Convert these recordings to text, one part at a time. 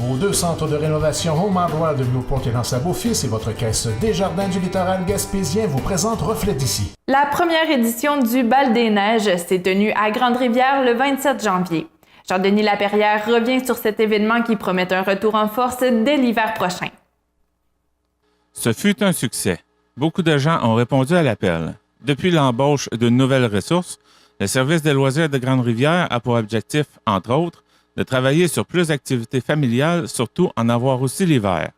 Vos deux centres de rénovation Home Hardware de Newport et L'Anse-à-Beaufils et votre caisse Desjardins du littoral gaspésien vous présentent Reflet d'ici. La première édition du Bal des Neiges s'est tenue à Grande-Rivière le 27 janvier. Jean-Denis Laperrière revient sur cet événement qui promet un retour en force dès l'hiver prochain. Ce fut un succès. Beaucoup de gens ont répondu à l'appel. Depuis l'embauche d'une nouvelle ressource, le Service des loisirs de Grande-Rivière a pour objectif, entre autres, de travailler sur plus d'activités familiales, surtout en avoir aussi l'hiver.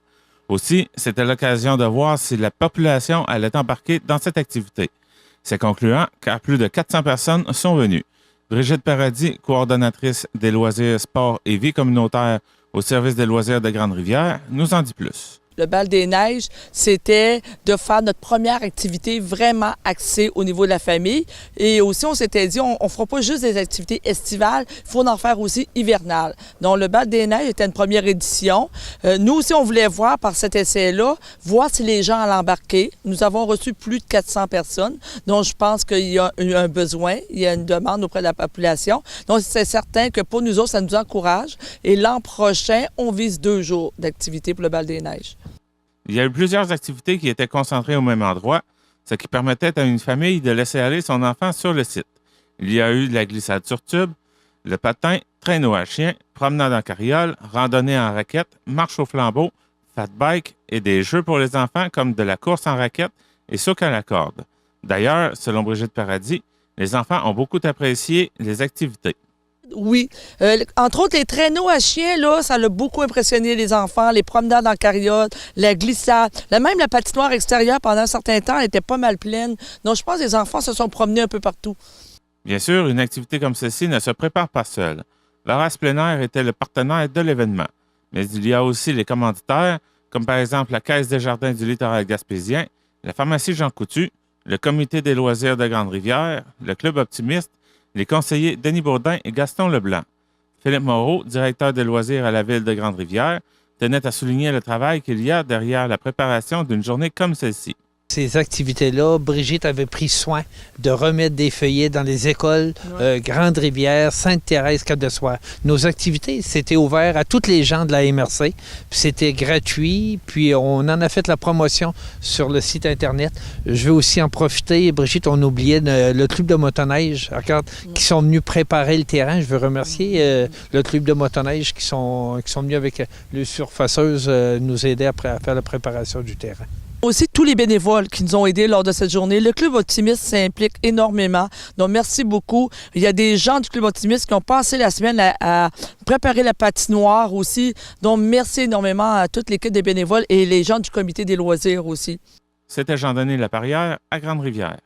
Aussi, c'était l'occasion de voir si la population allait embarquer dans cette activité. C'est concluant car plus de 400 personnes sont venues. Brigitte Paradis, coordonnatrice des loisirs, sports et vie communautaire au Service des loisirs de Grande-Rivière, nous en dit plus. Le Bal des Neiges, c'était de faire notre première activité vraiment axée au niveau de la famille. Et aussi, on s'était dit, on ne fera pas juste des activités estivales, il faut en faire aussi hivernales. Donc, le Bal des Neiges était une première édition. Nous aussi, on voulait voir par cet essai-là, voir si les gens allaient embarquer. Nous avons reçu plus de 400 personnes. Donc, je pense qu'il y a un besoin, il y a une demande auprès de la population. Donc, c'est certain que pour nous autres, ça nous encourage. Et l'an prochain, on vise 2 jours d'activité pour le Bal des Neiges. Il y a eu plusieurs activités qui étaient concentrées au même endroit, ce qui permettait à une famille de laisser aller son enfant sur le site. Il y a eu de la glissade sur tube, le patin, traîneau à chien, promenade en carriole, randonnée en raquette, marche au flambeau, fat bike et des jeux pour les enfants comme de la course en raquette et souk à la corde. D'ailleurs, selon Brigitte Paradis, les enfants ont beaucoup apprécié les activités. Oui. Entre autres, les traîneaux à chiens, là, ça a beaucoup impressionné les enfants, les promenades en carriole, la glissade. Même la patinoire extérieure, pendant un certain temps, elle était pas mal pleine. Donc, je pense que les enfants se sont promenés un peu partout. Bien sûr, une activité comme celle-ci ne se prépare pas seule. L'Horace plein air était le partenaire de l'événement. Mais il y a aussi les commanditaires, comme par exemple la Caisse Desjardins du littoral gaspésien, la pharmacie Jean Coutu, le Comité des loisirs de Grande-Rivière, le Club Optimiste, les conseillers Denis Bourdin et Gaston Leblanc. Philippe Moreau, directeur des loisirs à la ville de Grande-Rivière, tenait à souligner le travail qu'il y a derrière la préparation d'une journée comme celle-ci. Ces activités-là, Brigitte avait pris soin de remettre des feuillets dans les écoles Grande-Rivière, Sainte-Thérèse, Cap-de-Soie. Nos activités, c'était ouvert à toutes les gens de la MRC. C'était gratuit, puis on en a fait la promotion sur le site Internet. Je veux aussi en profiter, Brigitte, on oubliait le club de motoneige qui sont venus préparer le terrain. Je veux remercier le club de motoneige qui sont venus avec les surfaceuses nous aider à faire la préparation du terrain. Aussi, tous les bénévoles qui nous ont aidés lors de cette journée. Le Club Optimiste s'implique énormément. Donc, merci beaucoup. Il y a des gens du Club Optimiste qui ont passé la semaine à préparer la patinoire aussi. Donc, merci énormément à toute l'équipe des bénévoles et les gens du Comité des loisirs aussi. C'était Jean-Denis Laperrière à Grande-Rivière.